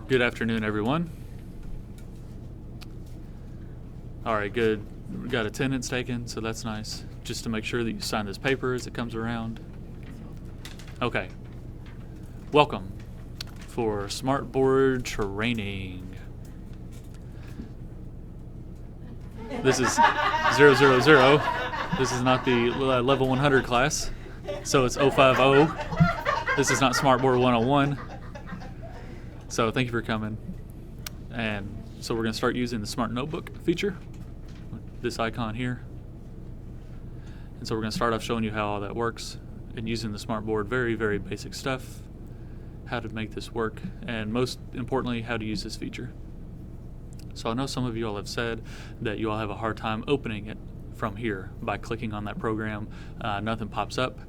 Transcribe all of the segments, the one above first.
Good afternoon, everyone. All right, good. We got attendance taken, so that's nice. Just to make sure that you sign this paper as it comes around. Okay. Welcome for SMARTboard training. This is 000. This is not the level 100 class, so it's 050. This is not SMARTboard 101. So thank you for coming. And so we're going to start using the Smart Notebook feature, this icon here. And so we're going to start off showing you how all that works and using the SMARTboard, very, very basic stuff, how to make this work, and most importantly, how to use this feature. So I know some of you all have said that you all have a hard time opening it from here by clicking on that program. Nothing pops up,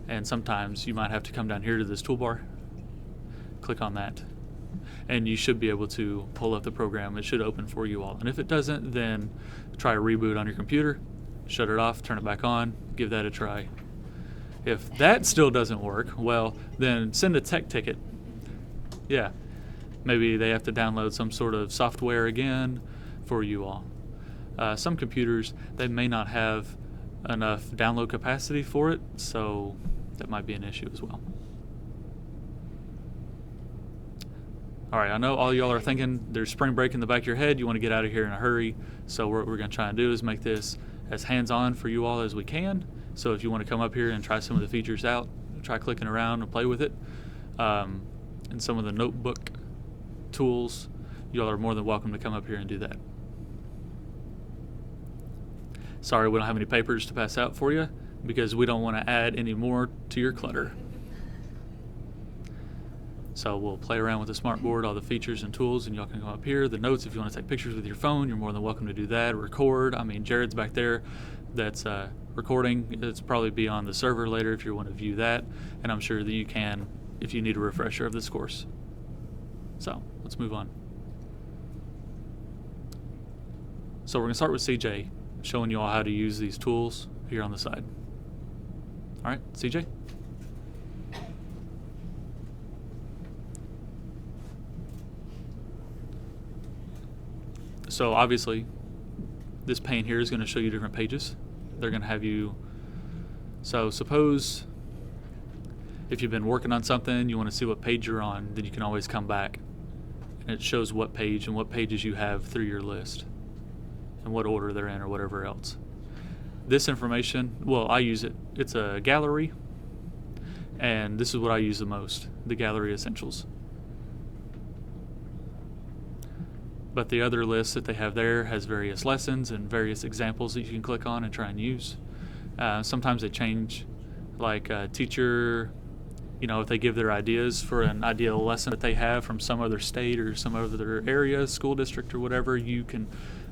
and sometimes you might have to come down here to this toolbar, click on that, and you should be able to pull up the program. It should open for you all. And if it doesn't, then try a reboot on your computer, shut it off, turn it back on, give that a try. If that still doesn't work, well, then send a tech ticket. Yeah, maybe they have to download some sort of software again for you all. Some computers, they may not have enough download capacity for it, so that might be an issue as well. All right, I know all y'all are thinking there's spring break in the back of your head. You want to get out of here in a hurry. So what we're going to try and do is make this as hands-on for you all as we can. So if you want to come up here and try some of the features out, try clicking around and play with it. And some of the notebook tools, y'all are more than welcome to come up here and do that. Sorry, we don't have any papers to pass out for you because we don't want to add any more to your clutter. So we'll play around with the SMARTboard, all the features and tools, and y'all can come up here. The notes, if you want to take pictures with your phone, you're more than welcome to do that. Record. I mean, Jared's back there that's recording. It's probably be on the server later if you want to view that. And I'm sure that you can if you need a refresher of this course. So let's move on. So we're going to start with CJ, showing you all how to use these tools here on the side. All right, CJ? So obviously, this pane here is going to show you different pages. They're going to have you, so suppose if you've been working on something, you want to see what page you're on, then you can always come back. And it shows what page and what pages you have through your list and what order they're in or whatever else. This information, well, I use it. It's a gallery, and this is what I use the most, the gallery essentials. But the other list that they have there has various lessons and various examples that you can click on and try and use. Sometimes they change, like a teacher, you know, if they give their ideas for an ideal lesson that they have from some other state or some other area, school district or whatever, you can,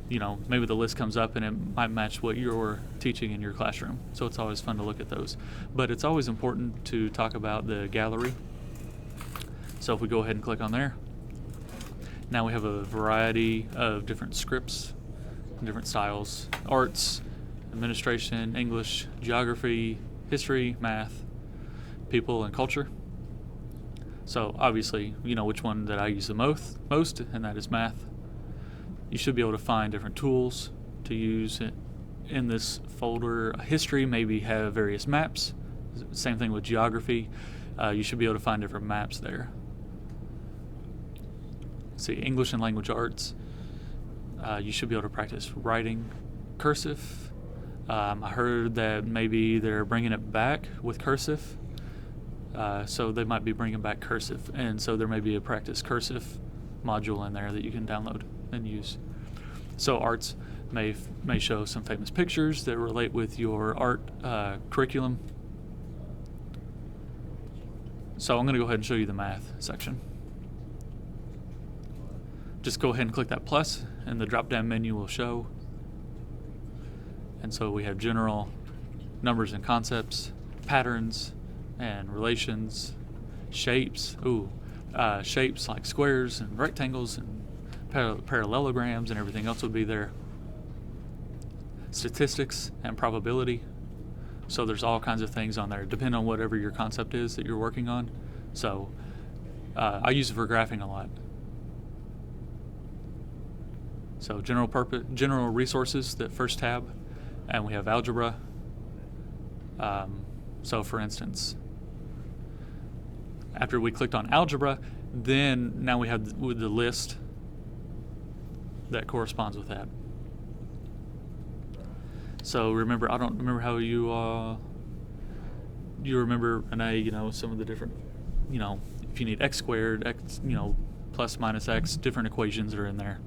you know, maybe the list comes up and it might match what you're teaching in your classroom. So it's always fun to look at those. But it's always important to talk about the gallery. So if we go ahead and click on there, now we have a variety of different scripts, different styles, arts, administration, English, geography, history, math, people, and culture. So obviously, you know which one that I use the most, and that is math. You should be able to find different tools to use in this folder. History maybe have various maps. Same thing with geography. You should be able to find different maps there. See, English and language arts, you should be able to practice writing cursive. I heard that maybe they're bringing it back with cursive, so they might be bringing back cursive, and so there may be a practice cursive module in there that you can download and use. So arts may show some famous pictures that relate with your art curriculum. So I'm going to go ahead and show you the math section. Just go ahead and click that plus, and the drop-down menu will show. And so we have general, numbers and concepts, patterns and relations, shapes. Shapes like squares and rectangles and parallelograms and everything else would be there. Statistics and probability. So there's all kinds of things on there, depending on whatever your concept is that you're working on. So I use it for graphing a lot. So general resources, the first tab, and we have algebra. So for instance, after we clicked on algebra, then now we have the list that corresponds with that. So remember, I don't remember how you remember, Renee, some of the different, if you need x squared, x, plus minus x, different equations are in there.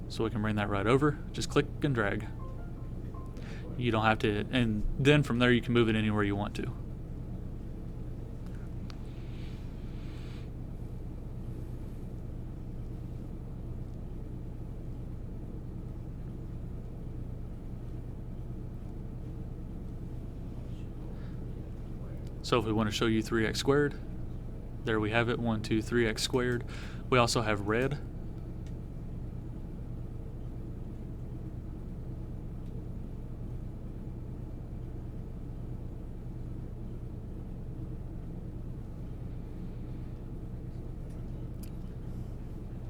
So we can bring that right over, just click and drag. You don't have to, and then from there you can move it anywhere you want to. So if we want to show you 3x squared, there we have it, 1, 2, 3x squared. We also have red.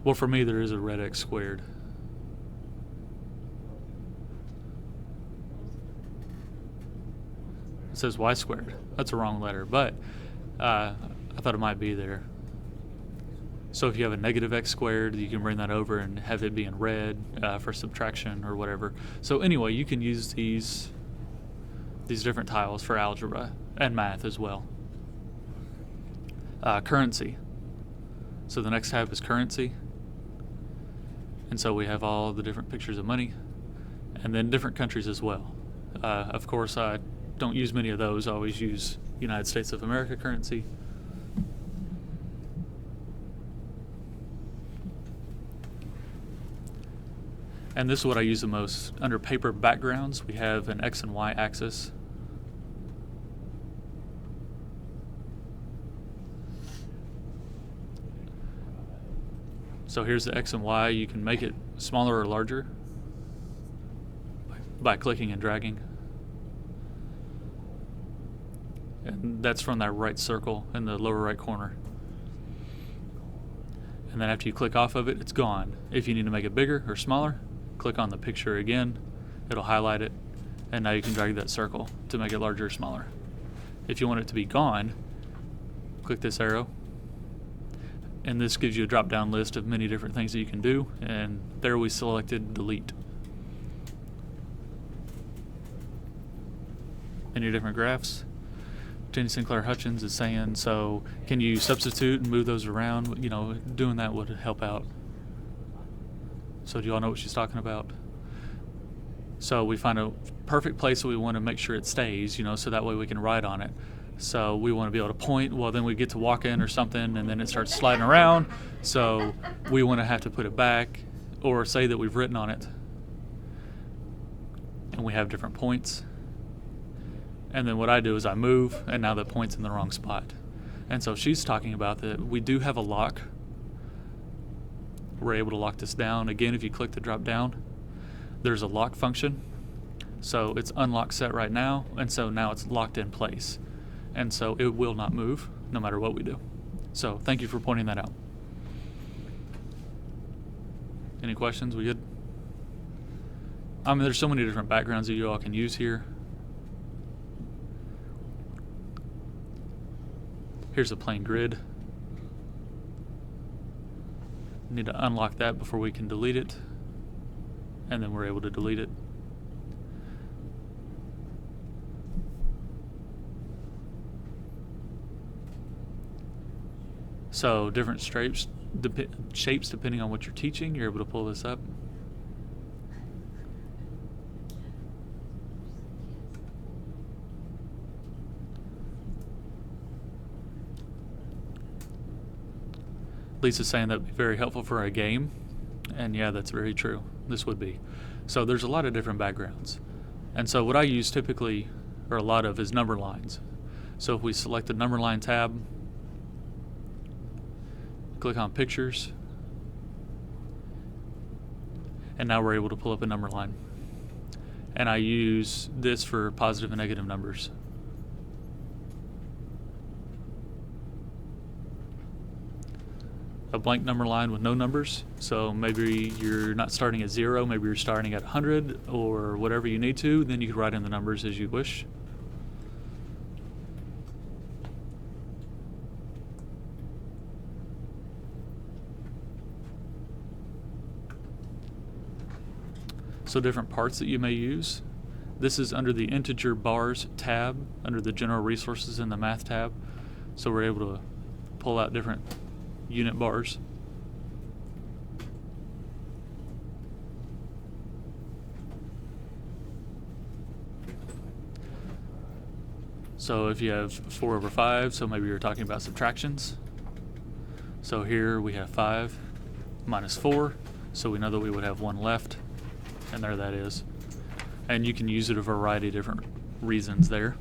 Well, for me, there is a red x squared. It says y squared. That's a wrong letter, but I thought it might be there. So if you have a negative x squared, you can bring that over and have it be in red for subtraction or whatever. So anyway, you can use these different tiles for algebra and math as well. Currency. So the next tab is currency. And so we have all the different pictures of money, and then different countries as well. Of course, I don't use many of those. I always use United States of America currency. And this is what I use the most. Under paper backgrounds, we have an X and Y axis. So here's the X and Y. You can make it smaller or larger by clicking and dragging. And that's from that right circle in the lower right corner. And then after you click off of it, it's gone. If you need to make it bigger or smaller, click on the picture again. It'll highlight it. And now you can drag that circle to make it larger or smaller. If you want it to be gone, click this arrow. And this gives you a drop-down list of many different things that you can do. And there we selected delete. Any different graphs? Jenny Sinclair Hutchins is saying, so can you substitute and move those around? Doing that would help out. So do you all know what she's talking about? So we find a perfect place that we want to make sure it stays, so that way we can write on it. So we want to be able to point, well then we get to walk in or something and then it starts sliding around. So we want to have to put it back or say that we've written on it. And we have different points. And then what I do is I move, and now the point's in the wrong spot. And so she's talking about that we do have a lock. We're able to lock this down. Again, if you click the drop down, there's a lock function. So it's unlock set right now, and so now it's locked in place. And so it will not move no matter what we do. So thank you for pointing that out. Any questions? We good? There's so many different backgrounds that you all can use here. Here's a plain grid. Need to unlock that before we can delete it. And then we're able to delete it. So different shapes depending on what you're teaching, you're able to pull this up. Lisa's saying that would be very helpful for a game, and yeah, that's very true. This would be. So there's a lot of different backgrounds. And so what I use typically, or a lot of, is number lines. So if we select the number line tab, click on pictures, and now we're able to pull up a number line. And I use this for positive and negative numbers. a blank number line with no numbers. So maybe you're not starting at 0, maybe you're starting at 100 or whatever you need to. Then you can write in the numbers as you wish. So different parts that you may use. This is under the integer bars tab, under the general resources in the math tab. So we're able to pull out different unit bars. So if you have 4 over 5, so maybe you're talking about subtractions. So here we have 5 minus 4, so we know that we would have 1 left, and there that is. And you can use it a variety of different reasons there.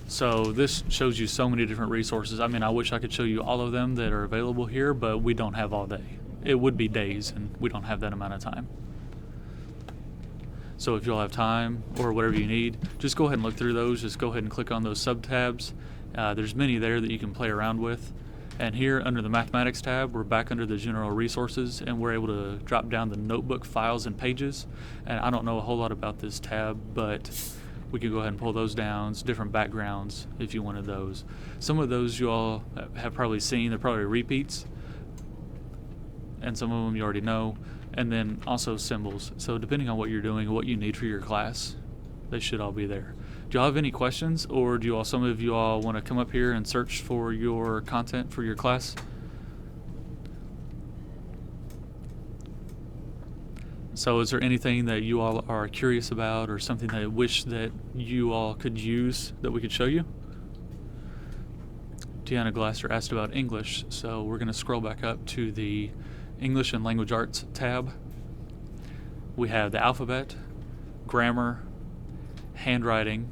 So this shows you so many different resources. I mean, I wish I could show you all of them that are available here, but we don't have all day. It would be days, and we don't have that amount of time. So if you'll have time or whatever you need, just go ahead and look through those. Just go ahead and click on those sub-tabs. There's many there that you can play around with. And here under the Mathematics tab, we're back under the General Resources, and we're able to drop down the notebook files and pages. And I don't know a whole lot about this tab, but we can go ahead and pull those down. It's different backgrounds if you wanted those. Some of those you all have probably seen. They're probably repeats, and some of them you already know. And then also symbols. So depending on what you're doing, what you need for your class, they should all be there. Do y'all have any questions, or do some of you all want to come up here and search for your content for your class? So is there anything that you all are curious about, or something that you wish that you all could use that we could show you? Deanna Glasser asked about English, so we're going to scroll back up to the English and Language Arts tab. We have the alphabet, grammar, handwriting,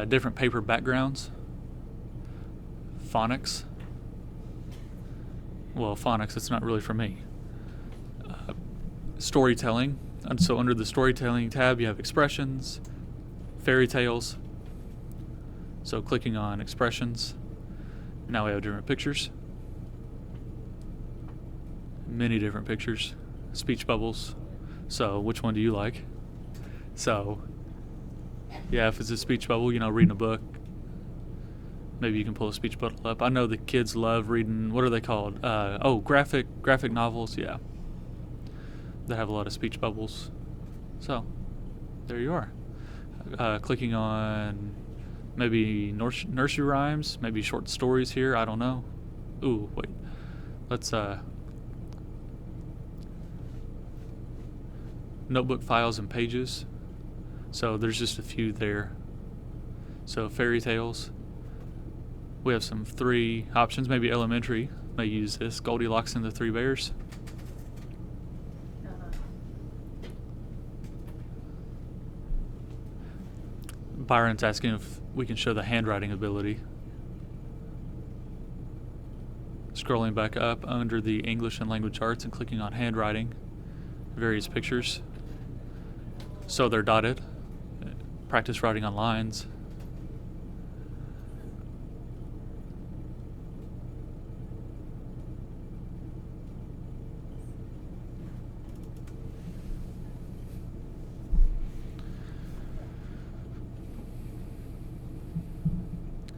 different paper backgrounds, phonics. Well, phonics, it's not really for me. Storytelling. And so under the storytelling tab, you have expressions, fairy tales. So clicking on expressions, now we have different pictures. Many different pictures, speech bubbles. So which one do you like? So yeah, if it's a speech bubble, reading a book, maybe you can pull a speech bubble up. I know the kids love reading, what are they called? Graphic novels, yeah. That have a lot of speech bubbles. So there you are. Clicking on maybe nursery rhymes, maybe short stories here, I don't know. Ooh, wait. Let's notebook files and pages. So there's just a few there. So fairy tales. We have some 3 options. Maybe elementary may use this. Goldilocks and the 3 Bears. Byron's asking if we can show the handwriting ability. Scrolling back up under the English and Language Arts and clicking on handwriting. Various pictures. So they're dotted. Practice writing on lines.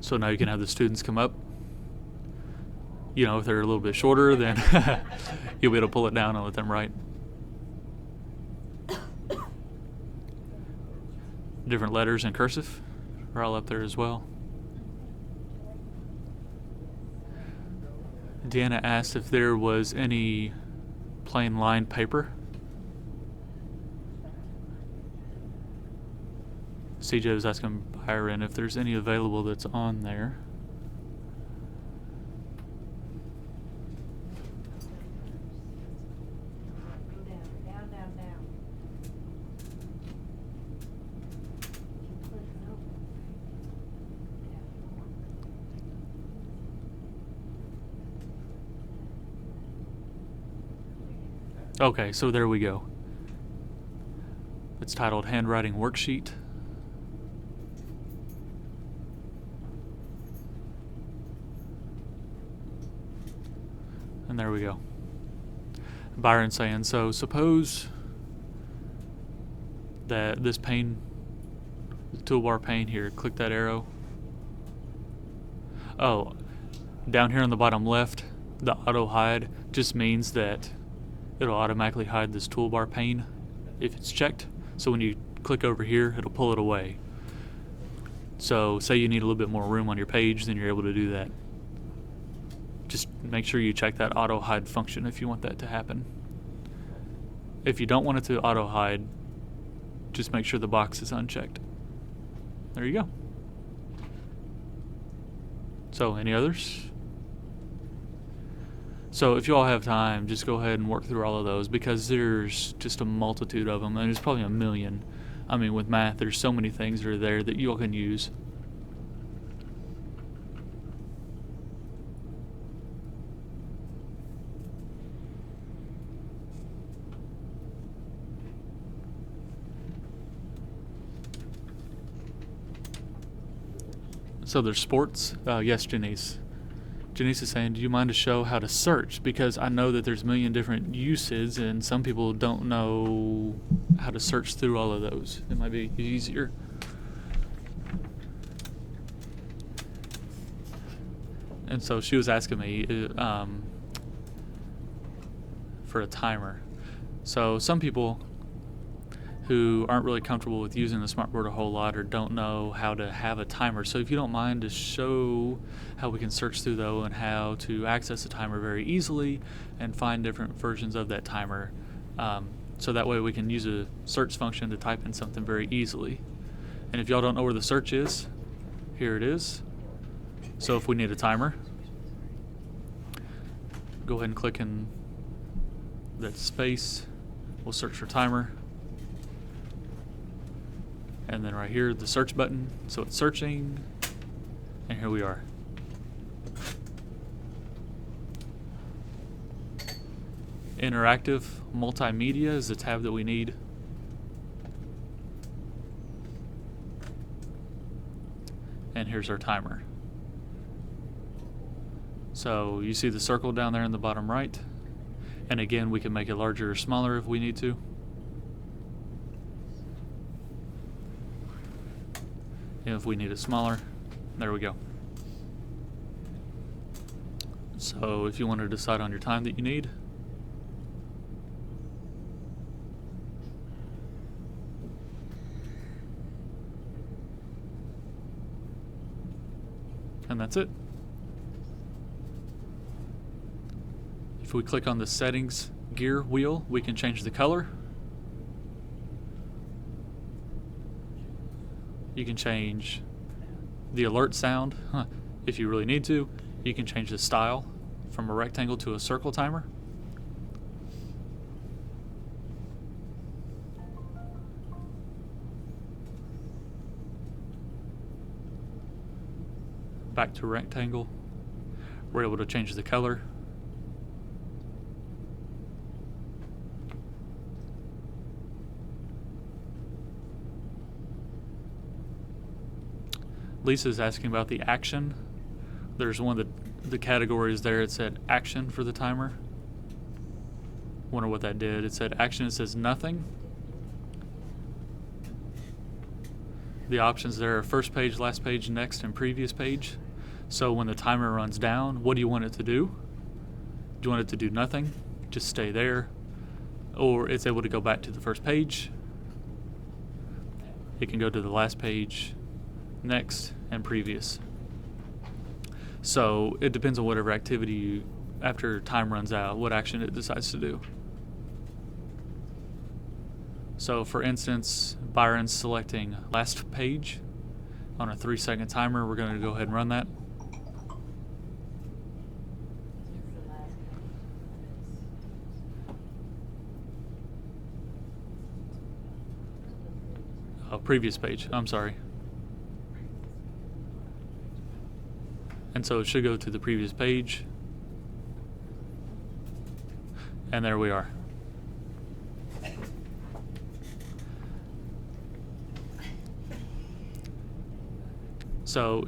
So now you can have the students come up. If they're a little bit shorter, then you'll be able to pull it down and let them write. Different letters in cursive are all up there as well. Deanna asked if there was any plain lined paper. CJ was asking Byron if there's any available that's on there. Okay, so there we go. It's titled Handwriting Worksheet. And there we go. Byron saying, so suppose that this pane, the toolbar pane here, click that arrow. Oh, down here on the bottom left, the auto hide just means that it'll automatically hide this toolbar pane if it's checked. So when you click over here, it'll pull it away. So say you need a little bit more room on your page, then you're able to do that. Just make sure you check that auto hide function if you want that to happen. If you don't want it to auto hide, just make sure the box is unchecked. There you go. So any others? So if you all have time, just go ahead and work through all of those, because there's just a multitude of them, and there's probably a million. I mean, with math, there's so many things that are there that you all can use. So there's sports. Yes, Janice. Janice is saying, do you mind to show how to search? Because I know that there's a million different uses, and some people don't know how to search through all of those. It might be easier. And so she was asking me for a timer. So some people who aren't really comfortable with using the SMARTboard a whole lot or don't know how to have a timer. So if you don't mind to show how we can search through though, and how to access the timer very easily and find different versions of that timer. So that way we can use a search function to type in something very easily. And if y'all don't know where the search is, here it is. So if we need a timer, go ahead and click in that space. We'll search for timer. And then right here, the search button. So it's searching, and here we are. Interactive multimedia is the tab that we need. And here's our timer. So you see the circle down there in the bottom right. And again, we can make it larger or smaller if we need to. If we need it smaller, there we go. So if you want to decide on your time that you need, and that's it. If we click on the settings gear wheel, we can change the color. You can change the alert sound if you really need to. You can change the style from a rectangle to a circle timer. Back to rectangle. We're able to change the color. Lisa's asking about the action. There's one of the categories there. It said action for the timer. Wonder what that did. It said action. It says nothing. The options there are first page, last page, next, and previous page. So when the timer runs down, what do you want it to do? Do you want it to do nothing? Just stay there. Or it's able to go back to the first page. It can go to the last page, next, and previous. So it depends on whatever activity you, after time runs out, what action it decides to do. So for instance, Byron's selecting last page on a 3-second timer. We're going to go ahead and run that. Oh, previous page, I'm sorry. And so it should go to the previous page. And there we are. So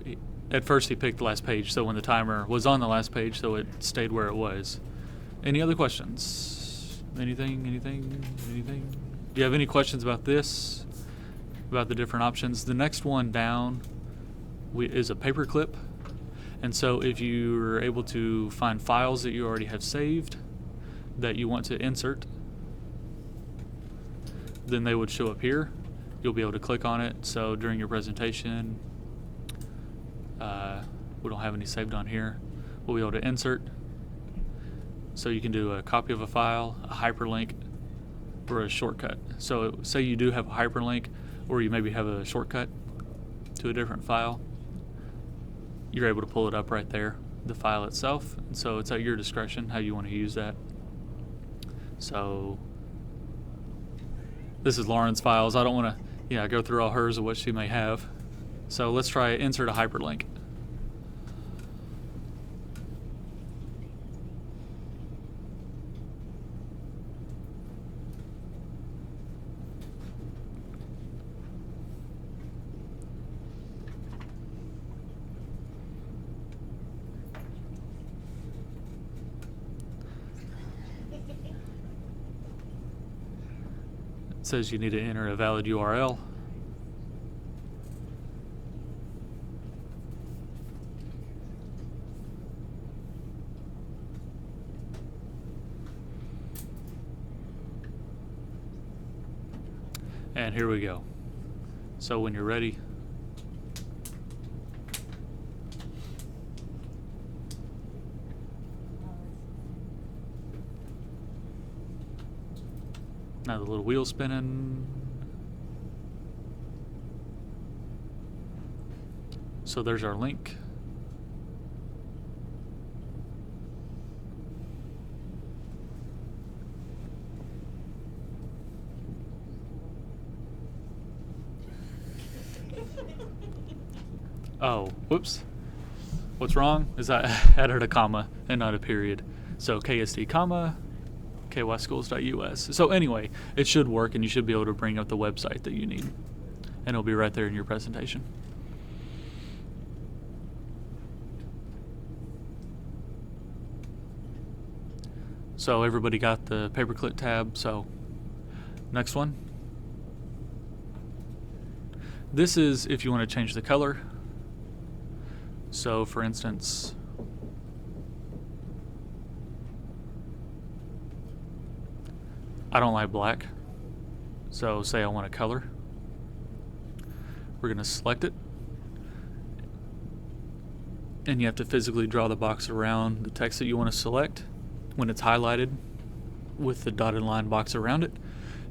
at first he picked the last page, so when the timer was on the last page, so it stayed where it was. Any other questions? Anything? Do you have any questions about this? About the different options? The next one down is a paperclip. And so if you're able to find files that you already have saved that you want to insert, then they would show up here. You'll be able to click on it. So during your presentation, we don't have any saved on here. We'll be able to insert. So you can do a copy of a file, a hyperlink, or a shortcut. So say you do have a hyperlink, or you maybe have a shortcut to a different file. You're able to pull it up right there, the file itself. And so it's at your discretion how you want to use that. So this is Lauren's files. I don't want to go through all hers of what she may have. So let's try insert a hyperlink. It says you need to enter a valid URL. And here we go. So when you're ready, now the little wheel spinning. So there's our link. Oh, whoops. What's wrong is I added a comma and not a period. So KSD comma, kyschools.us. So anyway, it should work and you should be able to bring up the website that you need. And it'll be right there in your presentation. So everybody got the paperclip tab. So next one. This is if you want to change the color. So for instance, I don't like black. So say I want a color. We're going to select it. And you have to physically draw the box around the text that you want to select. When it's highlighted with the dotted line box around it,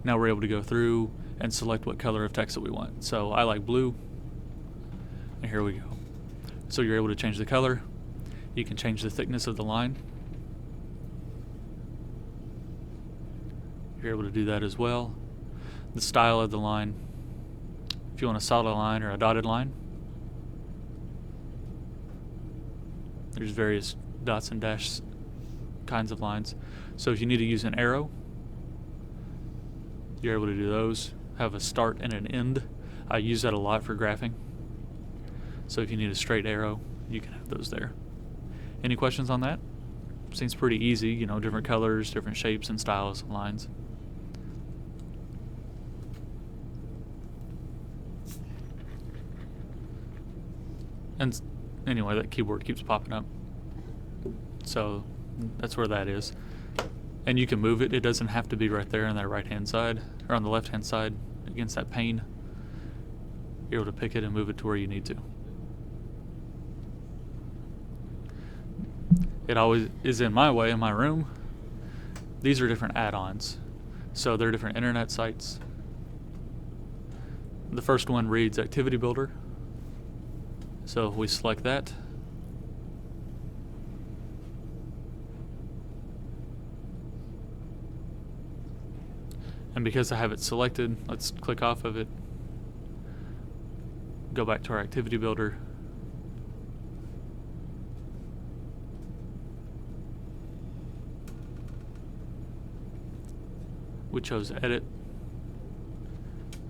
now we're able to go through and select what color of text that we want. So I like blue, and here we go. So you're able to change the color. You can change the thickness of the line. You're able to do that as well. The style of the line, if you want a solid line or a dotted line. There's various dots and dashes kinds of lines. So if you need to use an arrow, you're able to do those. Have a start and an end. I use that a lot for graphing. So if you need a straight arrow, you can have those there. Any questions on that? Seems pretty easy, you know, different colors, different shapes and styles of lines. And anyway, that keyboard keeps popping up. So that's where that is. And you can move it. It doesn't have to be right there on that right-hand side or on the left-hand side against that pane. You're able to pick it and move it to where you need to. It always is in my way in my room. These are different add-ons. So they're different internet sites. The first one reads Activity Builder. So if we select that, and because I have it selected, let's click off of it, go back to our Activity Builder. We chose Edit,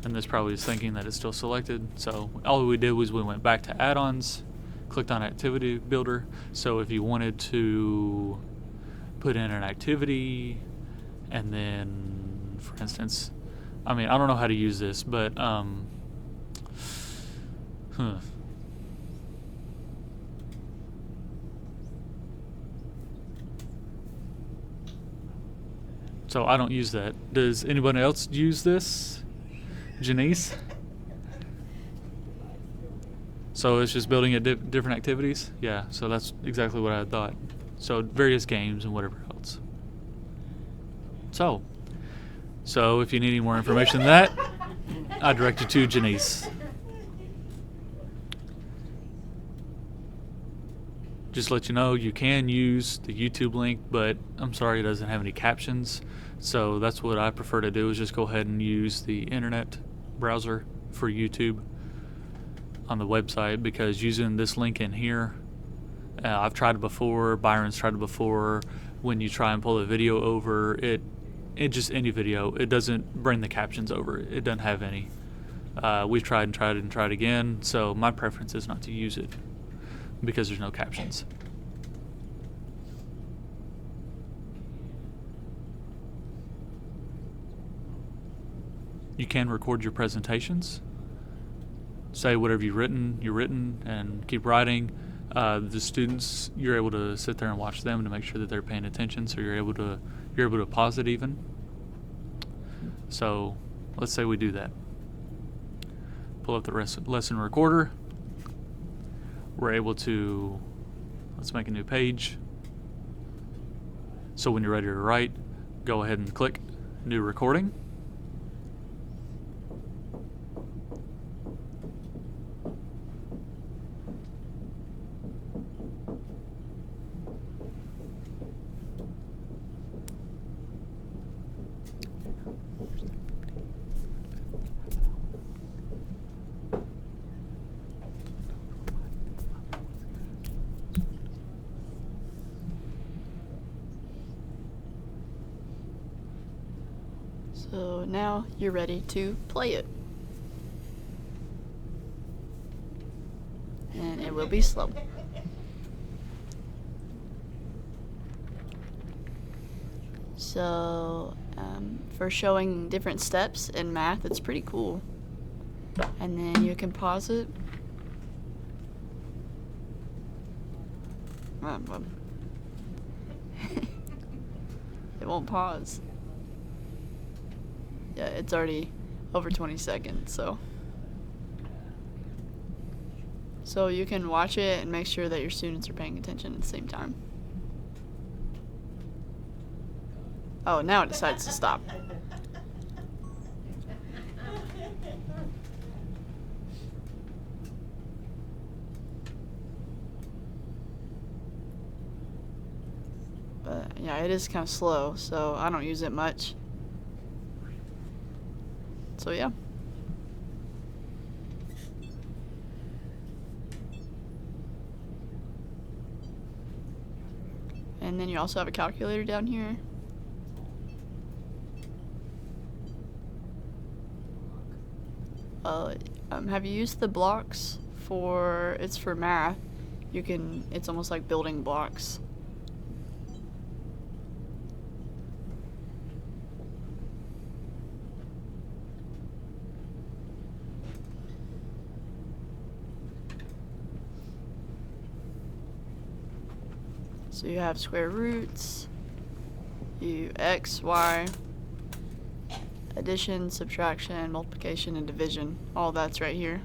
and this probably is thinking that it's still selected. So all we did was we went back to Add-ons, clicked on Activity Builder. So if you wanted to put in an activity, and then, for instance, I mean, I don't know how to use this, but so I don't use that. Does anybody else use this? Janice? So it's just building at different activities? Yeah, so that's exactly what I thought. So various games and whatever else. So if you need any more information than that, I direct you to Janice. Just to let you know, you can use the YouTube link, but I'm sorry it doesn't have any captions. So that's what I prefer to do, is just go ahead and use the internet browser for YouTube on the website, because using this link in here, I've tried it before, Byron's tried it before. When you try and pull a video over, it just, any video, it doesn't bring the captions over. It doesn't have any. We've tried and tried and tried again, so my preference is not to use it because there's no captions. You can record your presentations. Say whatever you've written, and keep writing. The students, you're able to sit there and watch them to make sure that they're paying attention, so you're able to pause it even. So let's say we do that. Pull up the lesson recorder. We're able to, let's make a new page. So when you're ready to write, go ahead and click New Recording. So now you're ready to play it. And it will be slow. So for showing different steps in math, it's pretty cool. And then you can pause it. It won't pause. Yeah, it's already over 20 seconds, so you can watch it and make sure that your students are paying attention at the same time. Oh, now it decides to stop. But yeah, it is kind of slow, so I don't use it much. So yeah. And then you also have a calculator down here. Have you used the blocks for, it's for math. It's almost like building blocks. So you have square roots, x, y, addition, subtraction, multiplication, and division. All that's right here.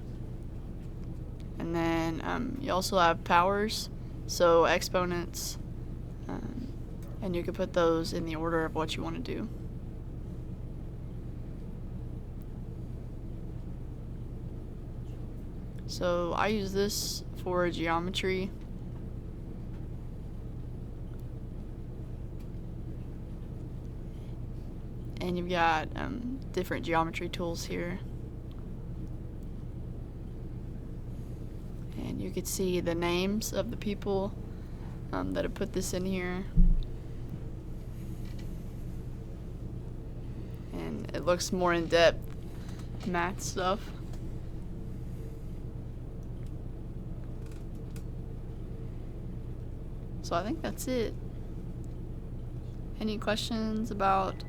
And then you also have powers, so exponents, and you can put those in the order of what you want to do. So I use this for geometry. And you've got different geometry tools here. And you could see the names of the people that have put this in here. And it looks more in-depth math stuff. So I think that's it. any questions about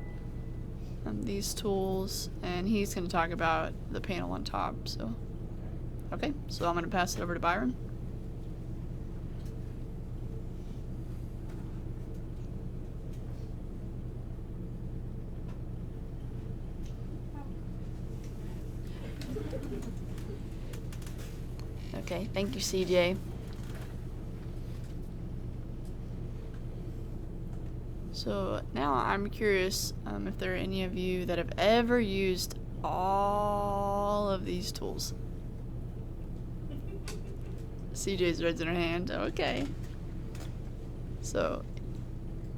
these tools, and he's going to talk about the panel on top. So, okay, so I'm going to pass it over to Byron. Okay, thank you, CJ. So now I'm curious if there are any of you that have ever used all of these tools. CJ's raising her hand. Okay. So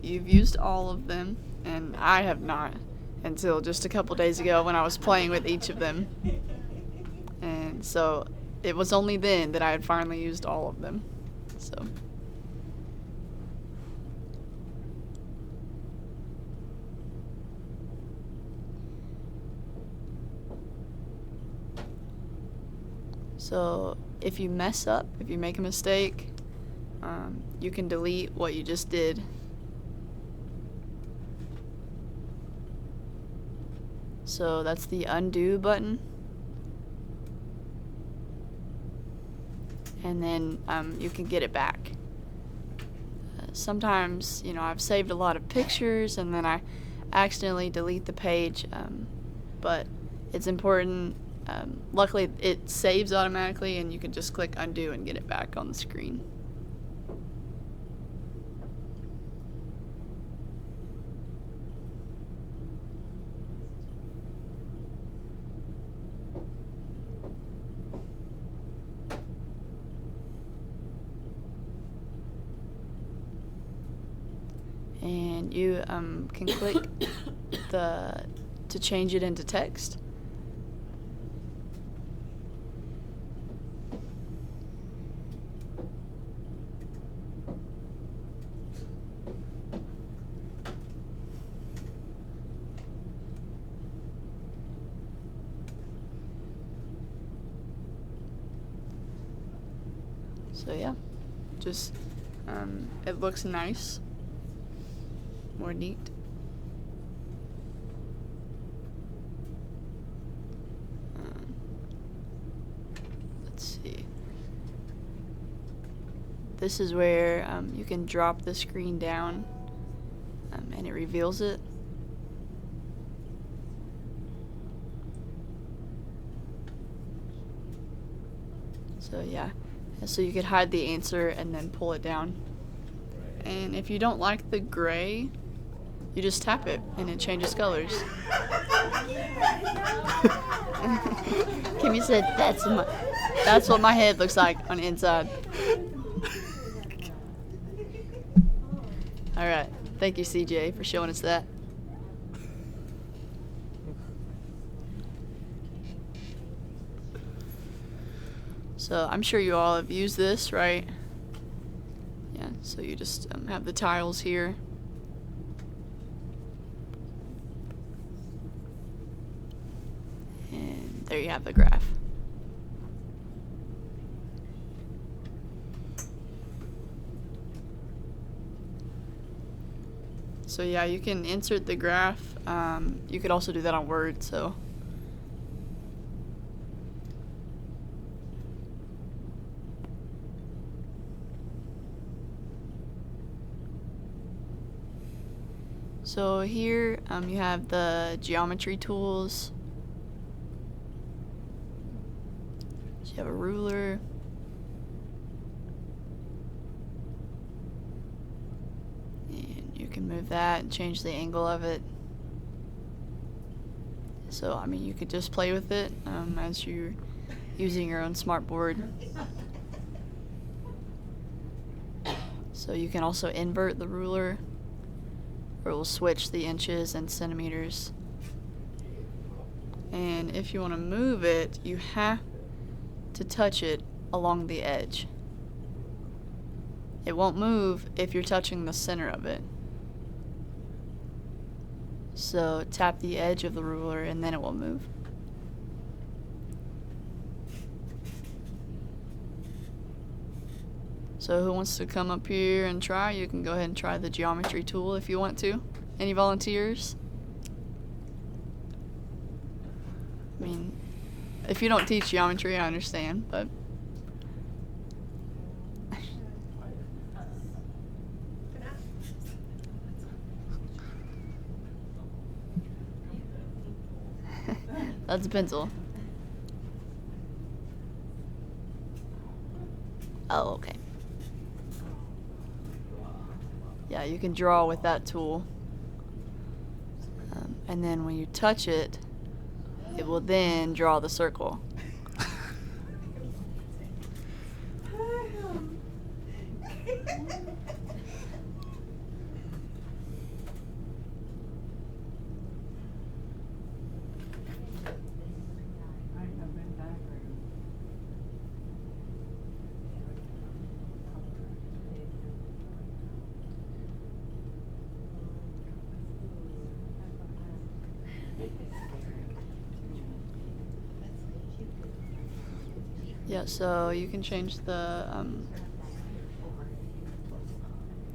you've used all of them, and I have not until just a couple days ago when I was playing with each of them. And so it was only then that I had finally used all of them. So. So if you mess up, if you make a mistake, you can delete what you just did. So that's the undo button. And then you can get it back. Sometimes, I've saved a lot of pictures and then I accidentally delete the page, but it's important. Luckily, it saves automatically, and you can just click undo and get it back on the screen. And you can click to change it into text. So yeah, just it looks nice, more neat. Let's see. This is where you can drop the screen down and it reveals it. So yeah. So you could hide the answer and then pull it down. And if you don't like the gray, you just tap it and it changes colors. Kimmy said that's what my head looks like on the inside. Alright, thank you CJ for showing us that. So I'm sure you all have used this, right? Yeah, so you just have the tiles here. And there you have the graph. So yeah, you can insert the graph. You could also do that on Word, so. So here you have the geometry tools. So you have a ruler. And you can move that and change the angle of it. So, I mean, you could just play with it as you're using your own smartboard. So you can also invert the ruler, or it will switch the inches and centimeters. And if you want to move it, you have to touch it along the edge. It won't move if you're touching the center of it. So tap the edge of the ruler and then it will move. So who wants to come up here and try? You can go ahead and try the geometry tool if you want to. Any volunteers? I mean, if you don't teach geometry, I understand, but that's a pencil. Oh, okay. Yeah, you can draw with that tool. And then when you touch it, it will then draw the circle. Yeah, so you can change the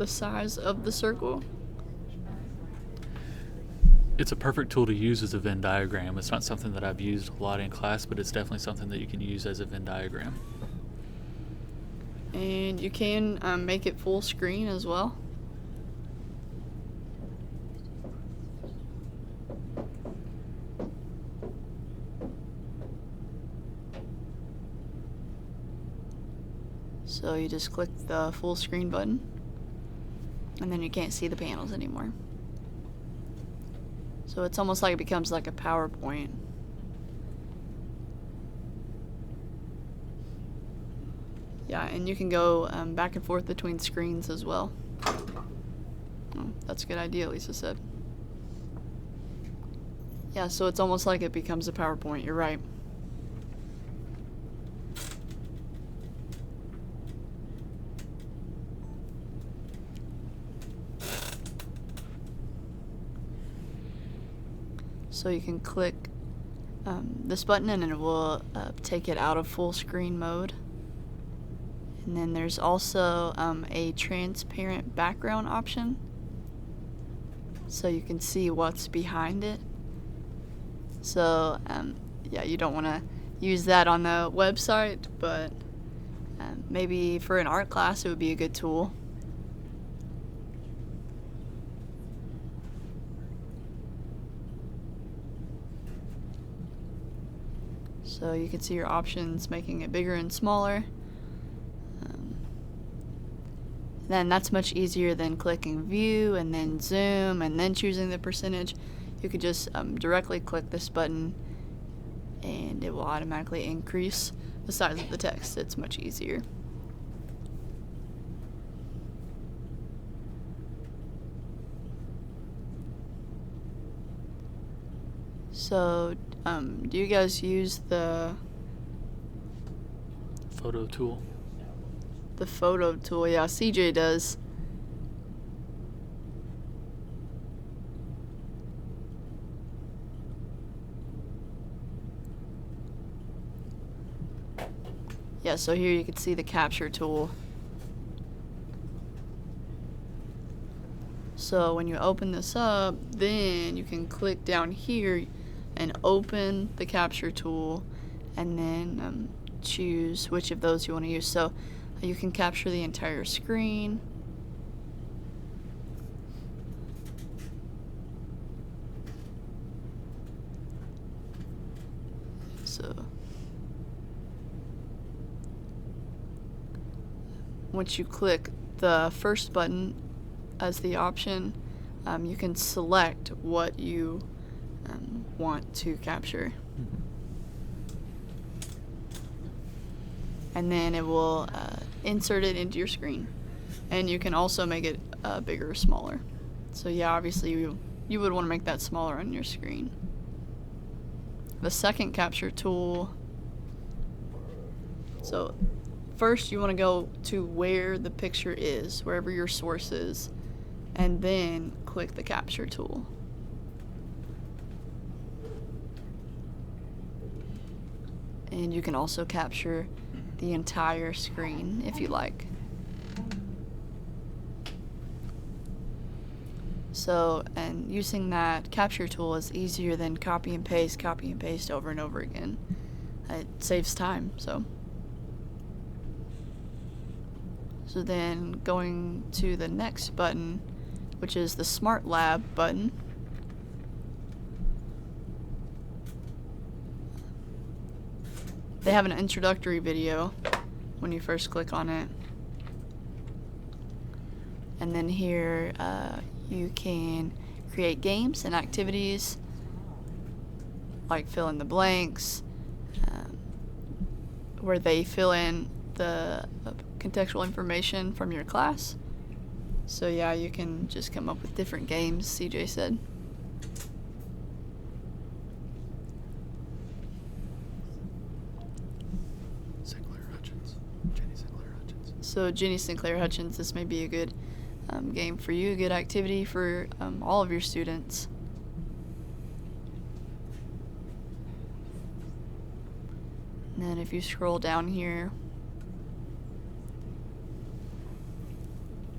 size of the circle. It's a perfect tool to use as a Venn diagram. It's not something that I've used a lot in class, but it's definitely something that you can use as a Venn diagram. And you can make it full screen as well. So you just click the full screen button, and then you can't see the panels anymore. So it's almost like it becomes like a PowerPoint. Yeah, and you can go back and forth between screens as well. Oh, that's a good idea, Lisa said. Yeah, so it's almost like it becomes a PowerPoint, you're right. So you can click this button and it will take it out of full screen mode. And then there's also a transparent background option, so you can see what's behind it. So yeah, you don't want to use that on the website, but maybe for an art class it would be a good tool. So you can see your options, making it bigger and smaller. Then that's much easier than clicking view and then zoom and then choosing the percentage. You could just directly click this button and it will automatically increase the size of the text. It's much easier. So, do you guys use the Photo tool. The photo tool? Yeah, CJ does. Yeah, so here you can see the capture tool. So when you open this up, then you can click down here and open the capture tool and then choose which of those you want to use. So you can capture the entire screen. So once you click the first button as the option, you can select what you want to capture. And then it will insert it into your screen. And you can also make it bigger or smaller. So yeah, obviously you would want to make that smaller on your screen. The second capture tool, so first you want to go to where the picture is, wherever your source is, and then click the capture tool. And you can also capture the entire screen if you like. So, and using that capture tool is easier than copy and paste over and over again. It saves time, so. So then going to the next button, which is the Smart Lab button. They have an introductory video when you first click on it. And then here you can create games and activities like fill in the blanks, where they fill in the contextual information from your class. So yeah, you can just come up with different games, CJ said. So Jenny Sinclair Hutchins, this may be a good game for you, a good activity for all of your students. And then if you scroll down here,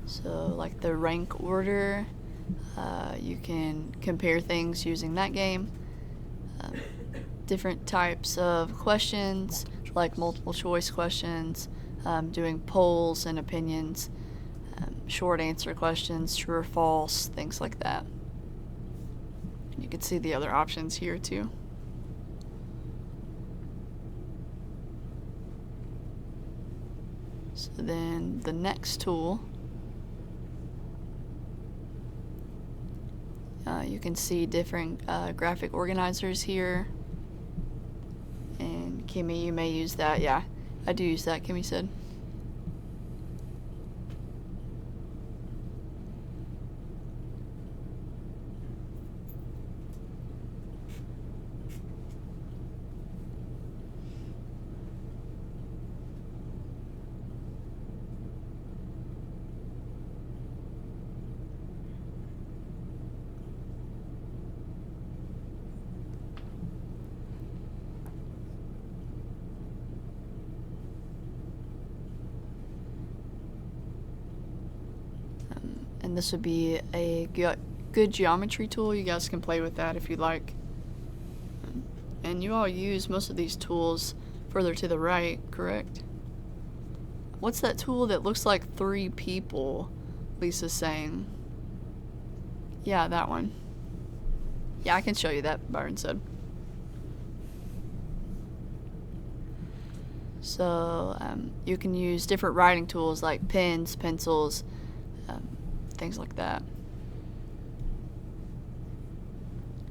so like the rank order, you can compare things using that game. Different types of questions, like multiple choice questions, doing polls and opinions, short answer questions, true or false, things like that. You can see the other options here too. So then the next tool, you can see different graphic organizers here. And Kimmy, you may use that. Yeah, I do use that, Kimmy said. And this would be a good geometry tool. You guys can play with that if you like. And you all use most of these tools further to the right, correct? What's that tool that looks like 3 people, Lisa's saying? Yeah, that one. Yeah, I can show you that, Byron said. So you can use different writing tools like pens, pencils, things like that.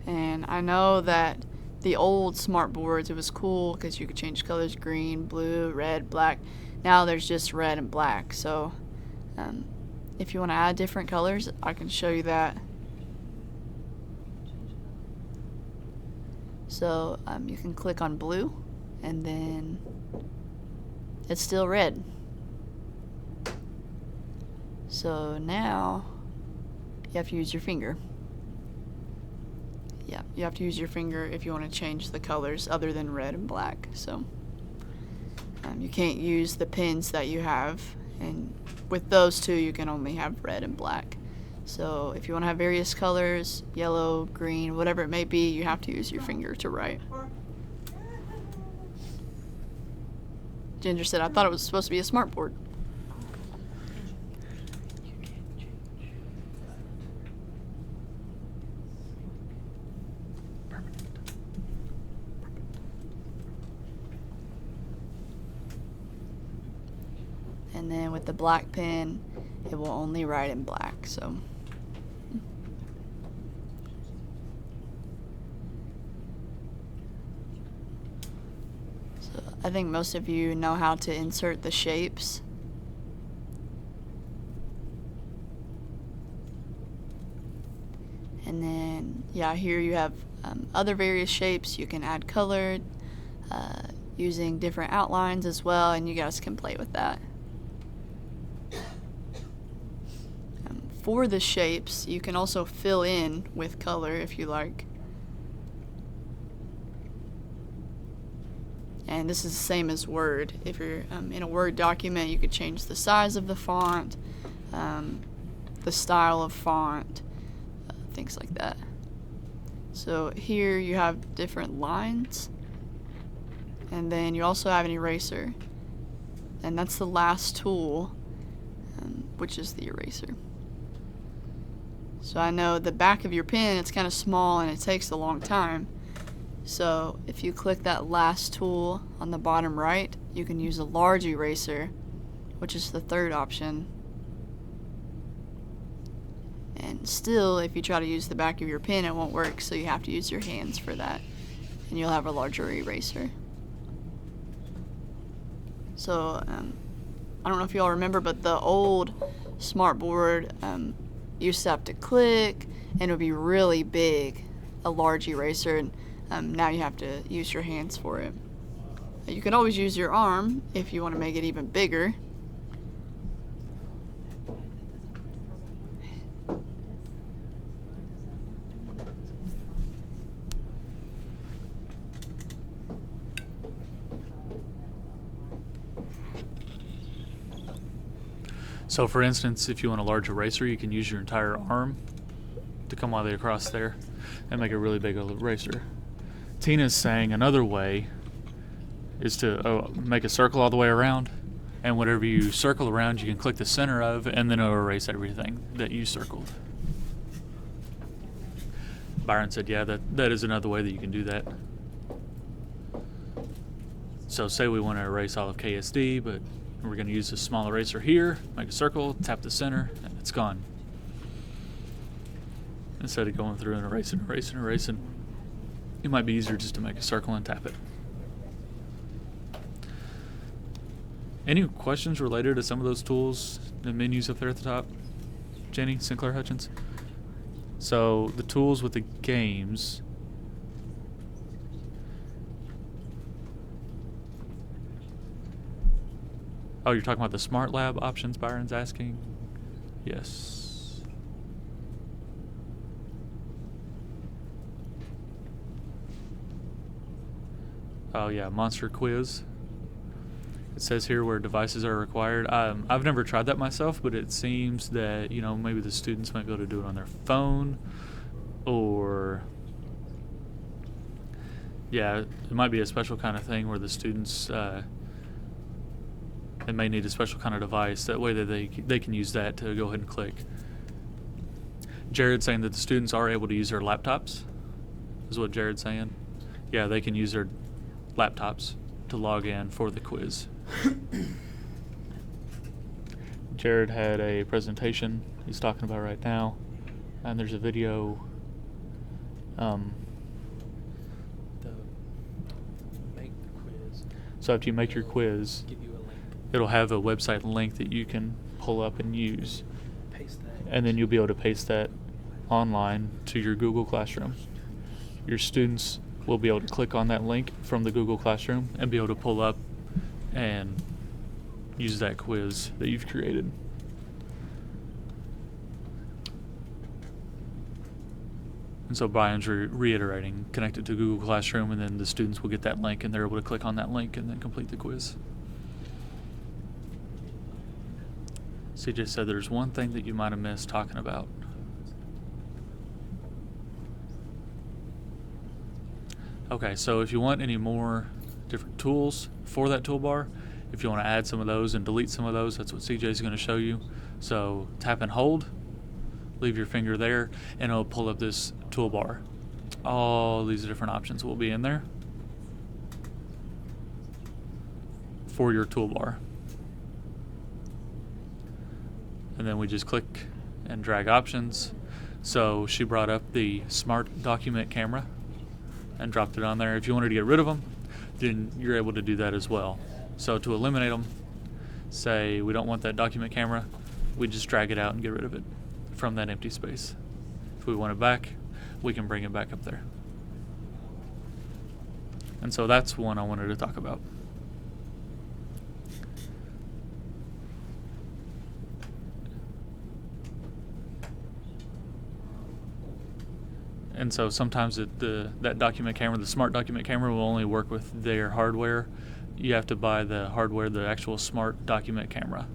And I know that the old smartboards, it was cool because you could change colors: green, blue, red, black. Now there's just red and black. So if you want to add different colors, I can show you that. So you can click on blue and then it's still red. So now you have to use your finger. Yeah, you have to use your finger if you want to change the colors other than red and black. So you can't use the pens that you have, and with those two you can only have red and black. So if you want to have various colors, yellow, green, whatever it may be, you have to use your finger to write. Ginger said, I thought it was supposed to be a smartboard. And then with the black pen, it will only write in black, so. So I think most of you know how to insert the shapes. And then, yeah, here you have other various shapes. You can add color using different outlines as well, and you guys can play with that. For the shapes, you can also fill in with color if you like. And this is the same as Word. If you're in a Word document, you could change the size of the font, the style of font, things like that. So here you have different lines, and then you also have an eraser, and that's the last tool, which is the eraser. So I know the back of your pen, it's kind of small and it takes a long time. So if you click that last tool on the bottom right, you can use a large eraser, which is the third option. And still, if you try to use the back of your pen, it won't work, so you have to use your hands for that, and you'll have a larger eraser. So I don't know if you all remember, but the old SMARTboard used to have to click, and it would be really big, a large eraser, and now you have to use your hands for it. You can always use your arm if you want to make it even bigger. So for instance, if you want a large eraser, you can use your entire arm to come all the way across there and make a really big eraser. Tina's saying another way is to make a circle all the way around, and whatever you circle around, you can click the center of, and then it'll erase everything that you circled. Byron said, yeah, that is another way that you can do that. So say we want to erase all of KSD, but we're going to use a small eraser here, make a circle, tap the center, and it's gone. Instead of going through and erasing, it might be easier just to make a circle and tap it. Any questions related to some of those tools, the menus up there at the top? Jenny, Sinclair Hutchins? So the tools with the games. Oh, you're talking about the Smart Lab options, Byron's asking? Yes. Oh yeah, Monster Quiz. It says here where devices are required. I've never tried that myself, but it seems that, maybe the students might be able to do it on their phone, or yeah, it might be a special kind of thing where the students they may need a special kind of device. That way that they can use that to go ahead and click. Jared's saying that the students are able to use their laptops, is what Jared's saying. Yeah, they can use their laptops to log in for the quiz. Jared had a presentation he's talking about right now, and there's a video. Make the quiz. So after you make your quiz, Give you a link. it'll have a website link that you can pull up and use, Paste that. and then you'll be able to paste that online to your Google Classroom. Your students will be able to click on that link from the Google Classroom and be able to pull up and use that quiz that you've created. And so Brian's reiterating, connect it to Google Classroom, and then the students will get that link, and they're able to click on that link and then complete the quiz. CJ said there's one thing that you might have missed talking about. Okay, so if you want any more different tools for that toolbar, if you want to add some of those and delete some of those, that's what CJ is going to show you. So tap and hold, leave your finger there, and it'll pull up this toolbar. All these different options will be in there for your toolbar. And then we just click and drag options. So she brought up the Smart Document Camera and dropped it on there. If you wanted to get rid of them, then you're able to do that as well. So to eliminate them, say we don't want that document camera, we just drag it out and get rid of it from that empty space. If we want it back, we can bring it back up there. And so that's one I wanted to talk about. And so sometimes that document camera, the Smart Document Camera, will only work with their hardware. You have to buy the hardware, the actual Smart Document Camera.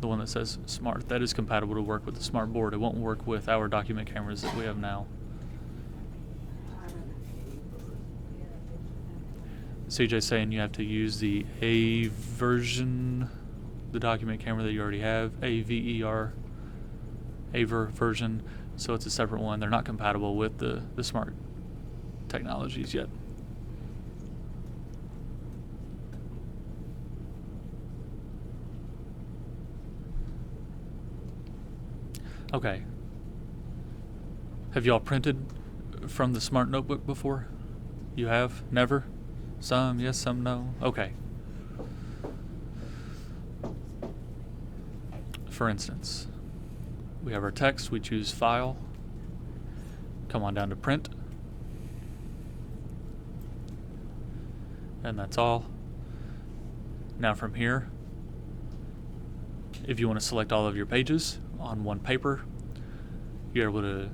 the one that says Smart. That is compatible to work with the SMARTboard. It won't work with our document cameras that we have now. CJ's saying you have to use the A version, the document camera that you already have, AVER version. So it's a separate one. They're not compatible with the smart technologies yet. Okay. Have y'all printed from the Smart Notebook before? You have? Never? Some yes, some no? Okay. For instance, we have our text, we choose File, come on down to Print, and that's all. Now from here, if you want to select all of your pages on one paper, you're able to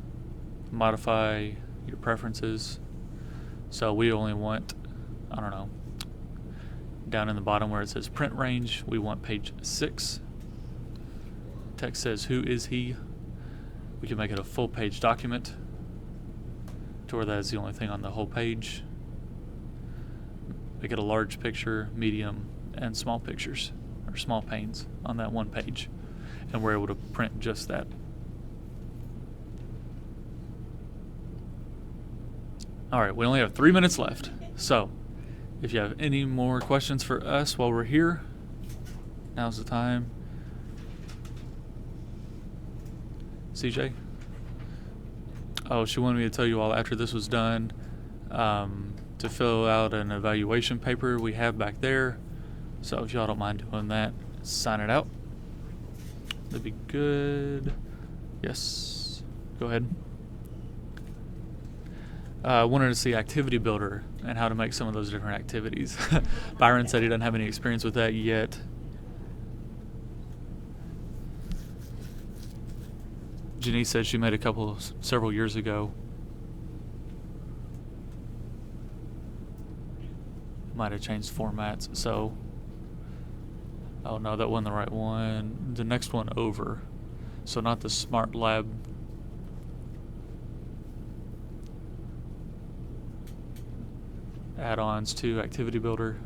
modify your preferences. So we only want, I don't know, down in the bottom where it says print range, we want page 6. Text says who is he. We can make it a full page document to where that is the only thing on the whole page. Make it a large picture, medium, and small pictures, or small panes on that one page. And we're able to print just that. Alright, we only have 3 minutes left. So, if you have any more questions for us while we're here, now's the time. CJ? Oh, she wanted me to tell you all after this was done to fill out an evaluation paper we have back there. So if y'all don't mind doing that, sign it out. That'd be good. Yes. Go ahead. I wanted to see Activity Builder and how to make some of those different activities. Byron said he doesn't have any experience with that yet. Janice said she made a couple several years ago. Might have changed formats, so. Oh no, that wasn't the right one. The next one over. So not the Smart Lab. Add-ons to Activity Builder.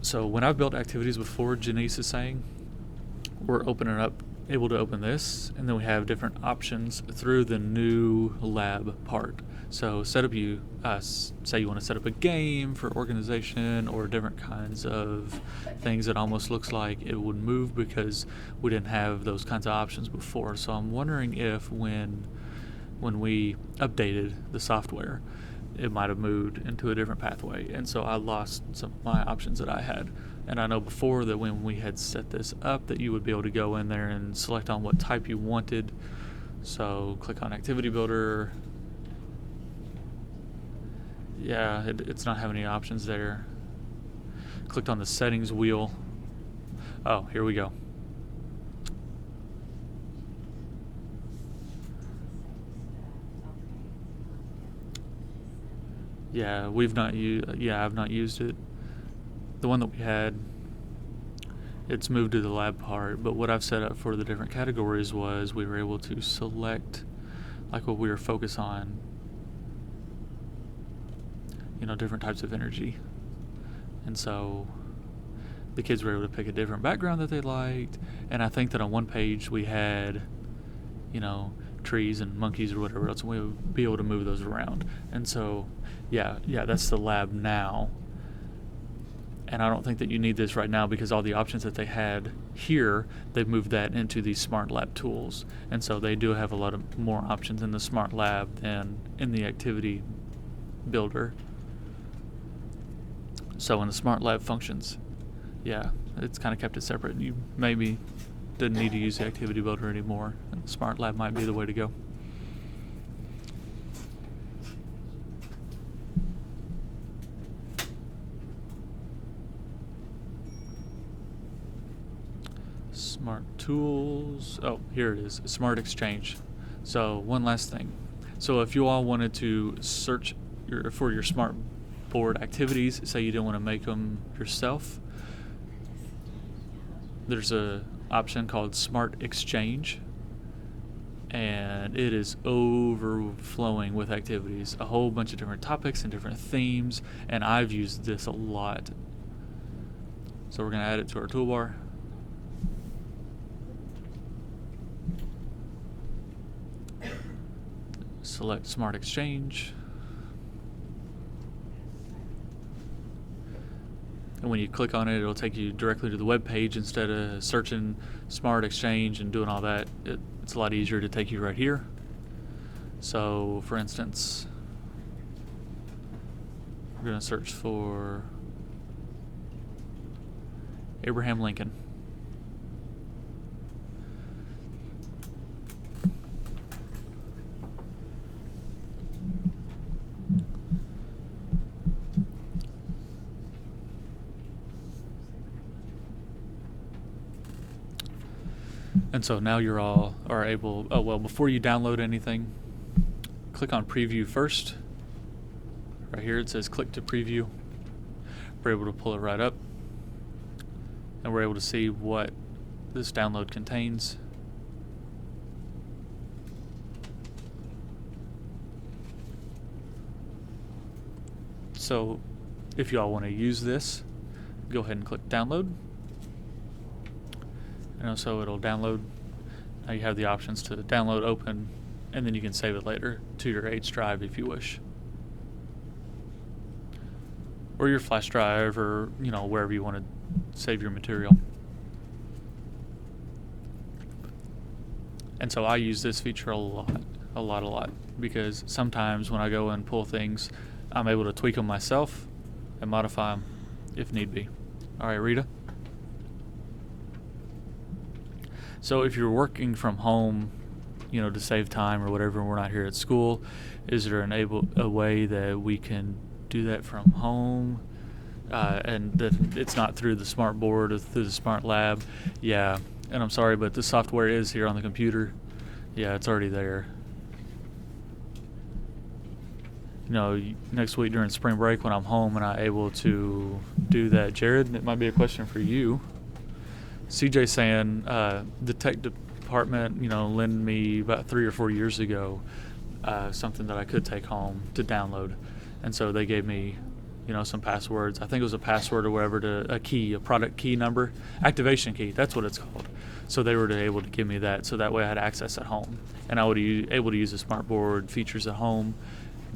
So when I've built activities before, Janice is saying, we're able to open this, and then we have different options through the new lab part. So say you want to set up a game for organization or different kinds of things that almost looks like it would move because we didn't have those kinds of options before. So I'm wondering if when we updated the software, it might have moved into a different pathway. And so I lost some of my options that I had. And I know before that when we had set this up that you would be able to go in there and select on what type you wanted. So click on Activity Builder. Yeah, it's not having any options there. Clicked on the settings wheel. Oh, here we go. Yeah, I've not used it. The one that we had, it's moved to the lab part, but what I've set up for the different categories was we were able to select like what we were focused on, different types of energy. And so the kids were able to pick a different background that they liked, and I think that on one page we had, trees and monkeys or whatever else, and we would be able to move those around. And so, yeah, that's the lab now. And I don't think that you need this right now because all the options that they had here, they've moved that into these Smart Lab tools. And so they do have a lot of more options in the Smart Lab than in the Activity Builder. So in the Smart Lab functions, yeah, it's kind of kept it separate. You maybe didn't need to use the Activity Builder anymore. And the Smart Lab might be the way to go. Smart Tools. Oh, here it is. Smart Exchange. So one last thing. So if you all wanted to search for your smart board activities, say you don't want to make them yourself, there's a option called Smart Exchange, and it is overflowing with activities, a whole bunch of different topics and different themes, and I've used this a lot. So we're going to add it to our toolbar. Select Smart Exchange. And when you click on it, it'll take you directly to the web page instead of searching Smart Exchange and doing all that. It's a lot easier to take you right here. So, for instance, we're going to search for Abraham Lincoln. And so now you're all are able, before you download anything, click on preview first. Right here it says click to preview. We're able to pull it right up, and we're able to see what this download contains. So if you all want to use this, go ahead and click download. And so it'll download. Now you have the options to download, open, and then you can save it later to your H drive if you wish, or your flash drive, or wherever you want to save your material. And so I use this feature a lot, because sometimes when I go and pull things, I'm able to tweak them myself and modify them if need be. All right, Rita. So if you're working from home, to save time or whatever, and we're not here at school, is there a way that we can do that from home, and that it's not through the smart board or through the smart lab? Yeah, and I'm sorry, but the software is here on the computer. Yeah, it's already there. Next week during spring break when I'm home and I'm able to do that, Jared, it might be a question for you. CJ saying the tech department, lent me about 3 or 4 years ago something that I could take home to download, and so they gave me, some passwords. I think it was a password or whatever to a key, a product key number, activation key. That's what it's called. So they were able to give me that, so that way I had access at home, and I would be able to use the smart board features at home.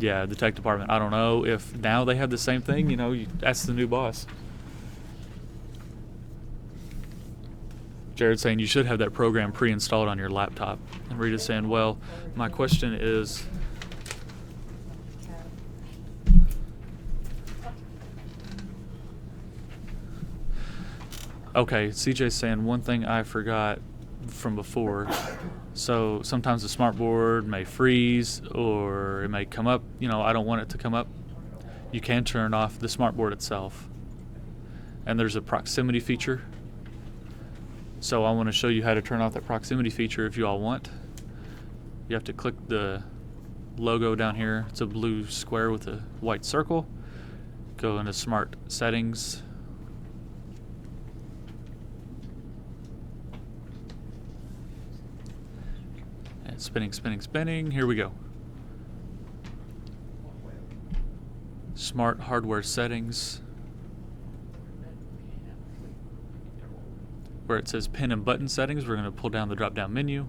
Yeah, the tech department. I don't know if now they have the same thing. You ask the new boss. Jared saying you should have that program pre-installed on your laptop. And Rita's saying, well, my question is, okay, CJ's saying one thing I forgot from before. So sometimes the smart board may freeze or it may come up. I don't want it to come up. You can turn off the smart board itself. And there's a proximity feature. So I want to show you how to turn off that proximity feature if you all want. You have to click the logo down here. It's a blue square with a white circle. Go into Smart Settings. And spinning. Here we go. Smart Hardware Settings. Where it says Pin and Button Settings, we're going to pull down the drop-down menu.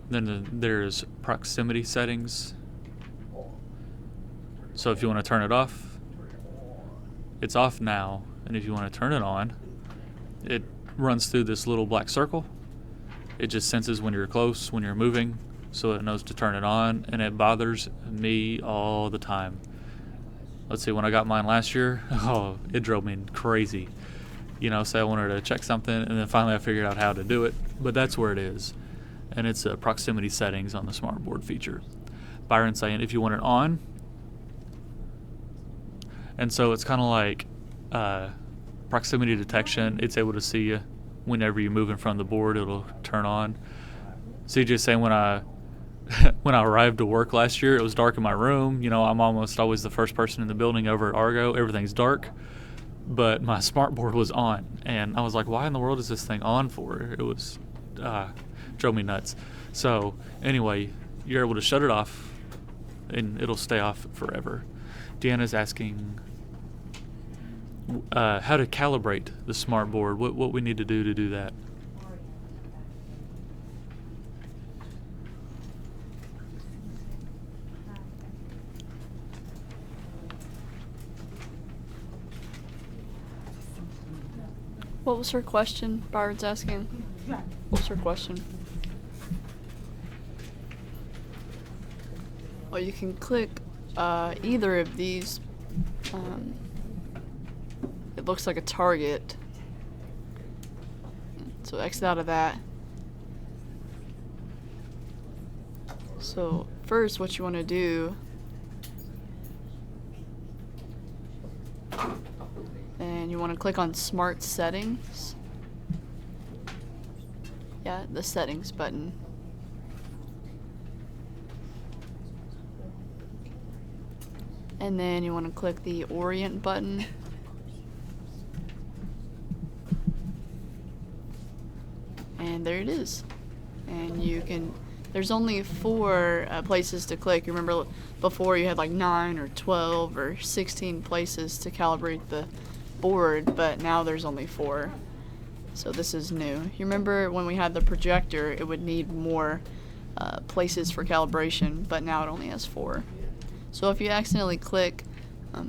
Then there's Proximity Settings. So if you want to turn it off, it's off now. And if you want to turn it on, it runs through this little black circle. It just senses when you're close, when you're moving, so it knows to turn it on, and it bothers me all the time. Let's see, when I got mine last year, it drove me crazy. Say I wanted to check something, and then finally I figured out how to do it. But that's where it is. And it's a proximity settings on the smart board feature. Byron saying if you want it on. And so it's kind of like proximity detection. It's able to see you whenever you move in front of the board, it'll turn on. CJ saying when I when I arrived to work last year, it was dark in my room. You know, I'm almost always the first person in the building over at Argo. Everything's dark, but my SMARTboard was on, and I was like, why in the world is this thing on for? It was drove me nuts. So anyway, you're able to shut it off, and it'll stay off forever. Deanna's asking how to calibrate the SMARTboard. What we need to do that. What was her question? Byron's asking. What was her question? Well, you can click either of these. It looks like a target. So exit out of that. So first what you want to do, and you want to click on Smart Settings. Yeah, the Settings button. And then you want to click the Orient button. And there it is. And you can, there's only 4 places to click. You remember before you had like 9 or 12 or 16 places to calibrate the board, but now there's only 4. So this is new. You remember when we had the projector, it would need more places for calibration, but now it only has 4. So if you accidentally click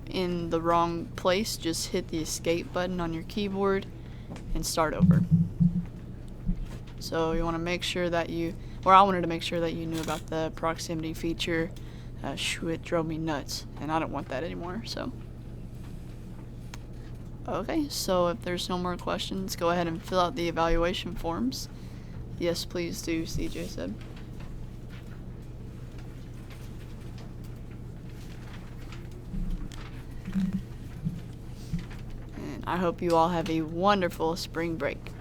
in the wrong place, just hit the escape button on your keyboard and start over. So you want to make sure that I wanted to make sure that you knew about the proximity feature. It drove me nuts, and I don't want that anymore, so. Okay, so if there's no more questions, go ahead and fill out the evaluation forms. Yes, please do, CJ said. And I hope you all have a wonderful spring break.